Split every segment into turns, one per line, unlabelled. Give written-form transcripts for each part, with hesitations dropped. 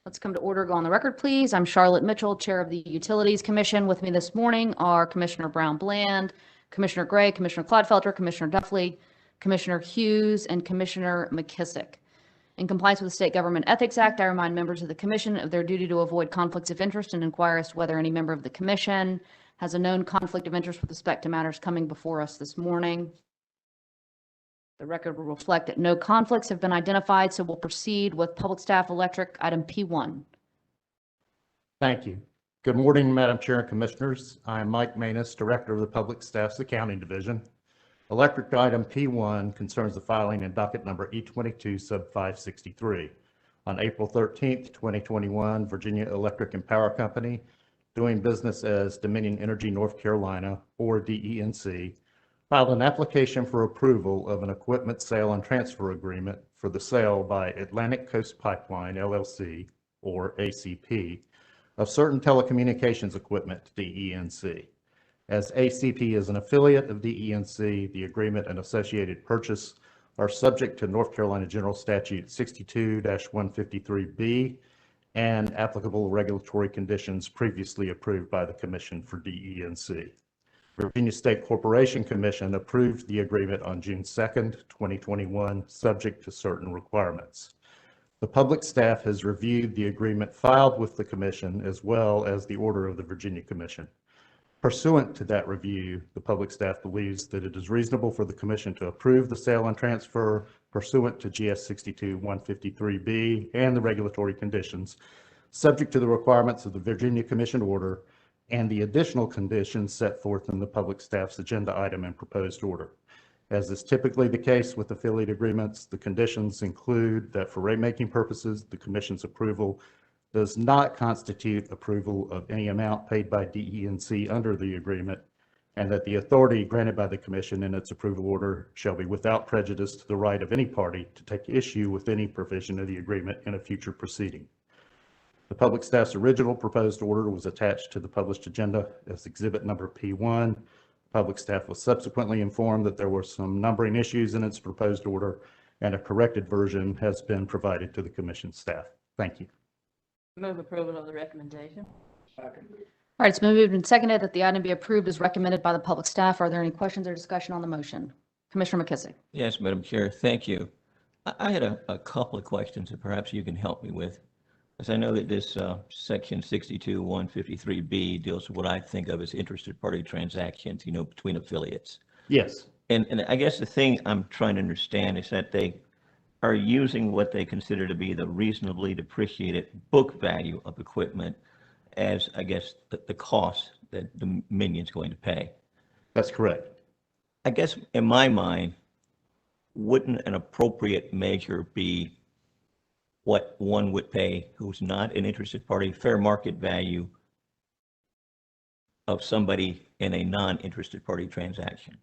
Let's come to order. Go on the record, please. I'm Charlotte Mitchell, Chair of the Utilities Commission. With me this morning are Commissioner Brown Bland, Commissioner Gray, Commissioner Clodfelter, Commissioner Duffley, Commissioner Hughes, and Commissioner McKissick. In compliance with the State Government Ethics Act, I remind members of the Commission of their duty to avoid conflicts of interest and inquire as to whether any member of the Commission has a known conflict of interest with respect to matters coming before us this morning. The record will reflect that no conflicts have been identified, so we'll proceed with Public Staff Electric, item P1.
Thank you. Good morning, Madam Chair and Commissioners. I am Mike Manus, Director of the Public Staff's Accounting Division. Electric item P1 concerns the filing in docket number E22 sub 563. On April 13th, 2021, Virginia Electric and Power Company, doing business as Dominion Energy North Carolina, or DENC, filed an application for approval of an equipment sale and transfer agreement for the sale by Atlantic Coast Pipeline, LLC, or ACP, of certain telecommunications equipment to DENC. As ACP is an affiliate of DENC, the agreement and associated purchase are subject to North Carolina General Statute 62-153B and applicable regulatory conditions previously approved by the Commission for DENC. Virginia State Corporation Commission approved the agreement on June 2nd, 2021, subject to certain requirements. The public staff has reviewed the agreement filed with the Commission as well as the order of the Virginia Commission. Pursuant to that review, the public staff believes that it is reasonable for the Commission to approve the sale and transfer pursuant to GS 62-153B and the regulatory conditions, subject to the requirements of the Virginia Commission order and the additional conditions set forth in the public staff's agenda item and proposed order. As is typically the case with affiliate agreements, the conditions include that for rate-making purposes, the Commission's approval does not constitute approval of any amount paid by DENC under the agreement, and that the authority granted by the Commission in its approval order shall be without prejudice to the right of any party to take issue with any provision of the agreement in a future proceeding. The public staff's original proposed order was attached to the published agenda as exhibit number P1. Public staff was subsequently informed that there were some numbering issues in its proposed order, and a corrected version has been provided to the Commission staff. Thank you.
Move approval of the recommendation.
All right, it's been moved and seconded that the item be approved as recommended by the public staff. Are there any questions or discussion on the motion? Commissioner McKissick.
Yes, Madam Chair, thank you. I had a couple of questions that perhaps you can help me with. As I know that this section 62-153B deals with what I think of as interested party transactions, between affiliates.
Yes.
And I guess the thing I'm trying to understand is that they are using what they consider to be the reasonably depreciated book value of equipment as, I guess, the cost that Dominion's going to pay.
That's correct.
I guess in my mind, wouldn't an appropriate measure be what one would pay who's not an interested party, fair market value of somebody in a non-interested party transaction?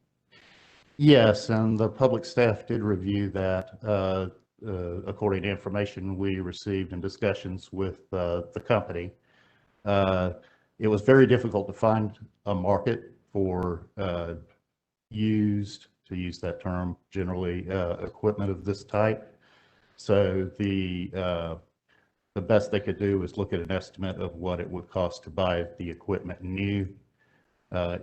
Yes, and the public staff did review that according to information we received in discussions with the company. It was very difficult to find a market for used, to use that term generally, equipment of this type. So the best they could do was look at an estimate of what it would cost to buy the equipment new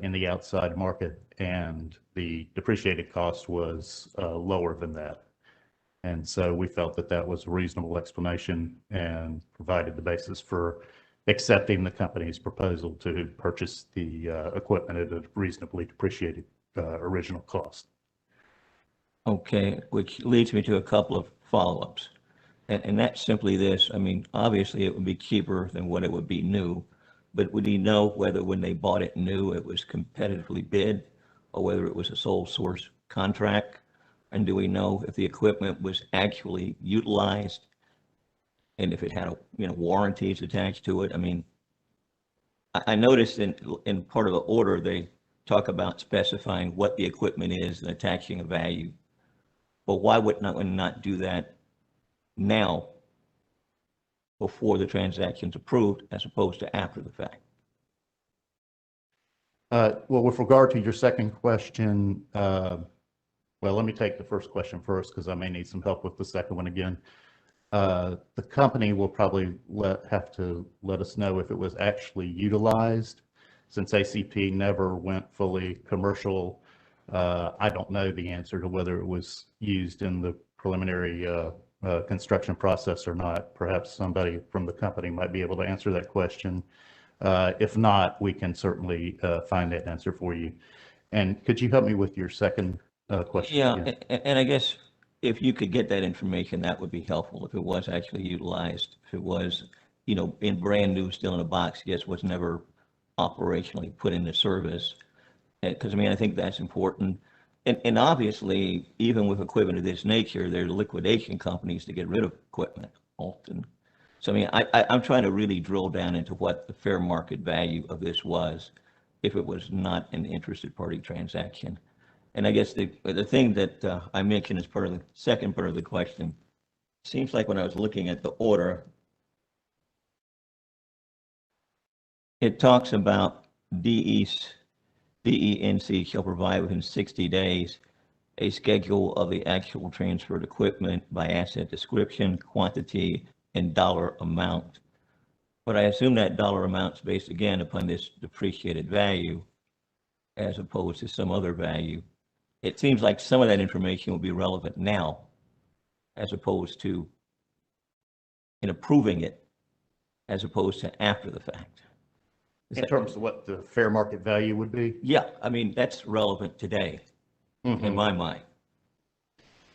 in the outside market, and the depreciated cost was lower than that. And so we felt that that was a reasonable explanation and provided the basis for accepting the company's proposal to purchase the equipment at a reasonably depreciated original cost.
Okay, which leads me to a couple of follow-ups. And that's simply this. I mean, obviously it would be cheaper than what it would be new, but would he know whether when they bought it new, it was competitively bid, or whether it was a sole source contract? And do we know if the equipment was actually utilized and if it had, warranties attached to it? I mean, I noticed in part of the order, they talk about specifying what the equipment is and attaching a value. But why would not do that now before the transaction's approved as opposed to after the fact?
Well, with regard to your second question, well, let me take the first question first because I may need some help with the second one again. The company will probably have to let us know if it was actually utilized. Since ACP never went fully commercial, I don't know the answer to whether it was used in the preliminary construction process or not. Perhaps somebody from the company might be able to answer that question. If not, we can certainly find that answer for you. And could you help me with your second question?
Yeah,
again?
and I guess if you could get that information, that would be helpful, if it was actually utilized, if it was, in brand new, still in a box, yes, was never operationally put into service. Because, I mean, I think that's important. And obviously, even with equipment of this nature, there are liquidation companies to get rid of equipment often. So, I mean, I'm trying to really drill down into what the fair market value of this was, if it was not an interested party transaction. And I guess the thing that I mentioned as part of the second part of the question, seems like when I was looking at the order, it talks about DENC shall provide within 60 days a schedule of the actual transferred equipment by asset description, quantity, and dollar amount. But I assume that dollar amount is based again upon this depreciated value as opposed to some other value. It seems like some of that information will be relevant now as opposed to in approving it as opposed to after the fact.
In terms of what the fair market value would be?
Yeah, I mean, that's relevant today in my mind.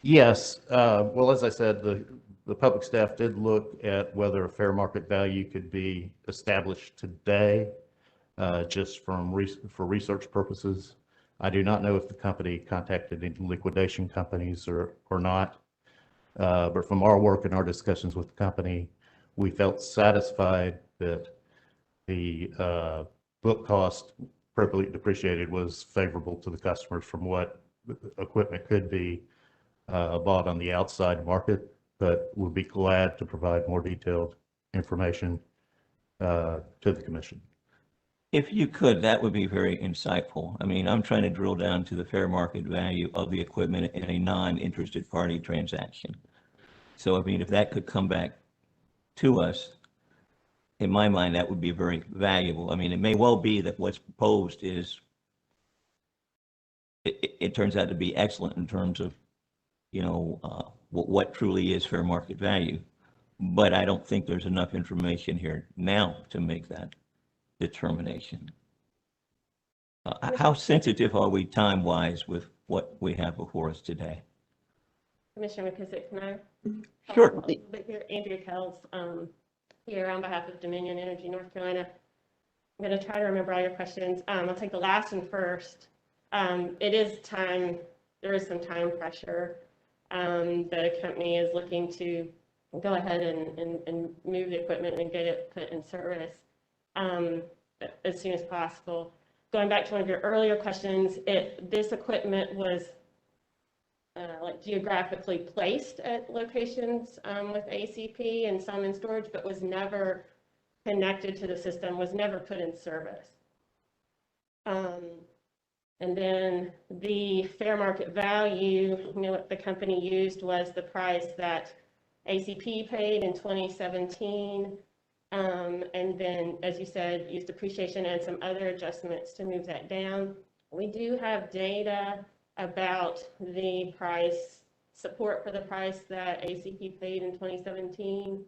Yes. Well, as I said, the public staff did look at whether a fair market value could be established today, just for research purposes. I do not know if the company contacted any liquidation companies or not. But from our work and our discussions with the company, we felt satisfied that the book cost appropriately depreciated was favorable to the customers from what equipment could be bought on the outside market, but would be glad to provide more detailed information to the commission.
If you could, that would be very insightful. I mean, I'm trying to drill down to the fair market value of the equipment in a non-interested party transaction. So, I mean, if that could come back to us, in my mind, that would be very valuable. I mean, it may well be that what's proposed is, it turns out to be excellent in terms of, what truly is fair market value. But I don't think there's enough information here now to make that determination. How sensitive are we time-wise with what we have before us today?
Commissioner McKissick, can I?
Sure.
A little bit here, Andrea Kells, here on behalf of Dominion Energy North Carolina. I'm going to try to remember all your questions. I'll take the last one first. It is time, there is some time pressure. The company is looking to go ahead and move the equipment and get it put in service as soon as possible. Going back to one of your earlier questions, this equipment was like geographically placed at locations with ACP and some in storage, but was never connected to the system, was never put in service. And then the fair market value, what the company used was the price that ACP paid in 2017. And then, as you said, used depreciation and some other adjustments to move that down. We do have data about the price, support for the price that ACP paid in 2017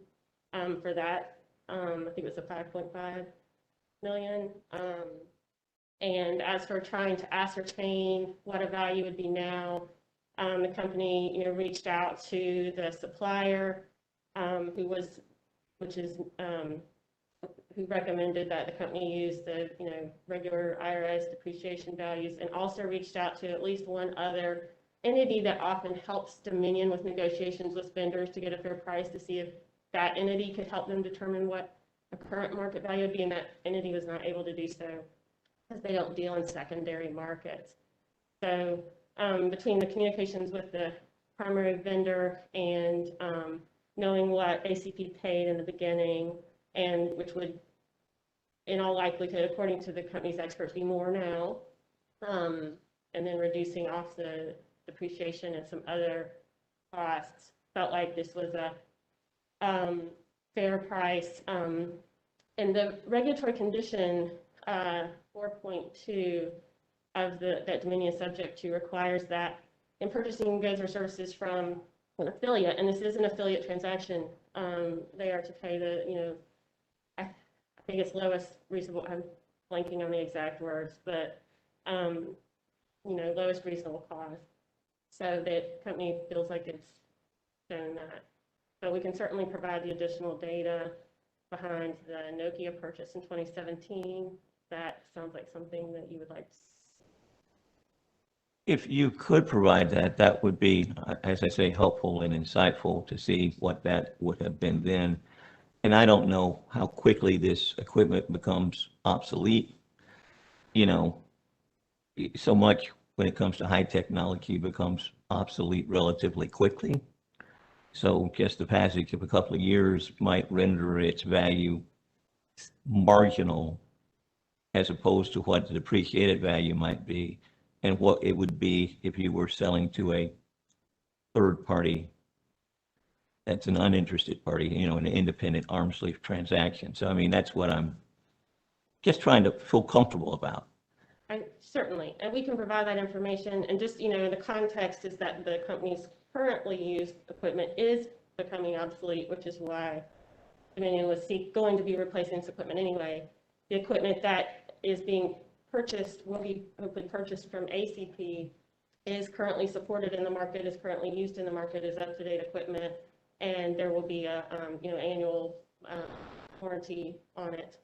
for that. I think it was a 5.5 million. And as for trying to ascertain what a value would be now, the company, reached out to the supplier, who recommended that the company use the, regular IRS depreciation values, and also reached out to at least one other entity that often helps Dominion with negotiations with vendors to get a fair price, to see if that entity could help them determine what a current market value would be, and that entity was not able to do so because they don't deal in secondary markets. So between the communications with the primary vendor and knowing what ACP paid in the beginning, and which would, in all likelihood, according to the company's experts, be more now, and then reducing off the depreciation and some other costs, felt like this was a fair price. And the regulatory condition 4.2 of that Dominion is subject to requires that in purchasing goods or services from an affiliate, and this is an affiliate transaction, they are to pay the, I think it's lowest reasonable, I'm blanking on the exact words, but, lowest reasonable cost. So that company feels like it's shown that. But we can certainly provide the additional data behind the Nokia purchase in 2017. That sounds like something that you would like to see.
If you could provide that, that would be, as I say, helpful and insightful to see what that would have been then. And I don't know how quickly this equipment becomes obsolete. So much when it comes to high technology becomes obsolete relatively quickly. So just the passage of a couple of years might render its value marginal as opposed to what the depreciated value might be and what it would be if you were selling to a third party that's an uninterested party, an independent arm's length transaction. So, I mean, that's what I'm just trying to feel comfortable about.
Certainly, and we can provide that information. And just, the context is that the company's currently used equipment is becoming obsolete, which is why Dominion was going to be replacing this equipment anyway. The equipment that is being purchased, will be hopefully purchased from ACP, is currently supported in the market, is currently used in the market, is up-to-date equipment, and there will be a annual warranty on it.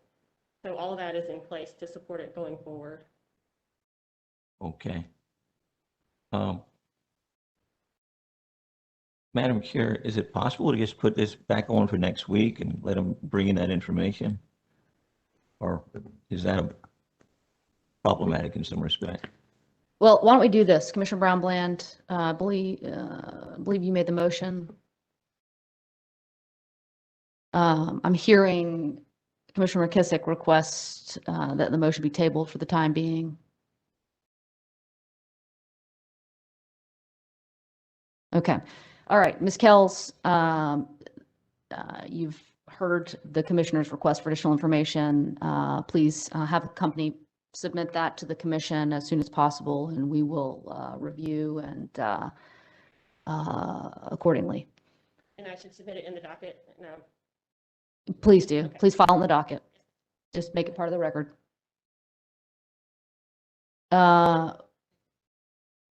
So all of that is in place to support it going forward.
Okay. Madam Chair, is it possible to just put this back on for next week and let them bring in that information? Or is that problematic in some respect?
Well, why don't we do this? Commissioner Brown Bland, I believe you made the motion. I'm hearing Commissioner McKissick request that the motion be tabled for the time being. Okay. All right, Ms. Kells, you've heard the commissioner's request for additional information. Please have the company submit that to the commission as soon as possible, and we will review and accordingly.
And I should submit it in the docket? No.
Please do.
Okay.
Please file in the docket. Just make it part of the record.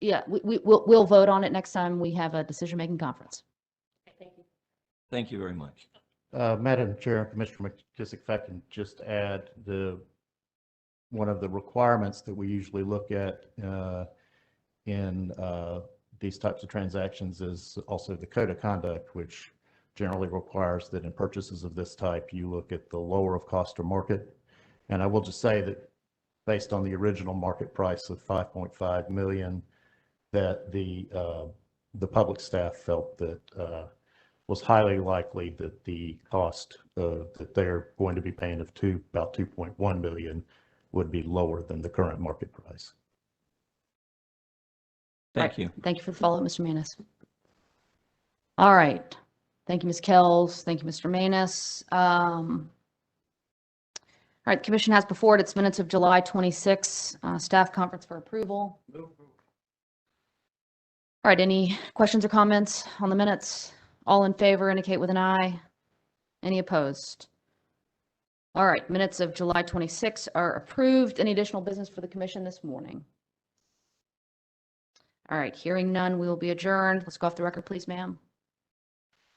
Yeah, we'll vote on it next time we have a decision-making conference.
Okay, thank you.
Thank you very much.
Madam Chair, Commissioner McKissick, if I can just add one of the requirements that we usually look at in these types of transactions is also the code of conduct, which generally requires that in purchases of this type, you look at the lower of cost or market. And I will just say that based on the original market price of $5.5 million, that the public staff felt that was highly likely that the cost that they're going to be paying of about $2.1 million would be lower than the current market price.
Thank you.
Thank you for the follow-up, Mr. Manus. All right. Thank you, Ms. Kells. Thank you, Mr. Manus. All right, the commission has before it its minutes of July 26, staff conference for approval. All right, any questions or comments on the minutes? All in favor indicate with an eye. Any opposed? All right, minutes of July 26 are approved. Any additional business for the commission this morning? All right, hearing none, we will be adjourned. Let's go off the record, please, ma'am.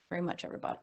Very much, everybody.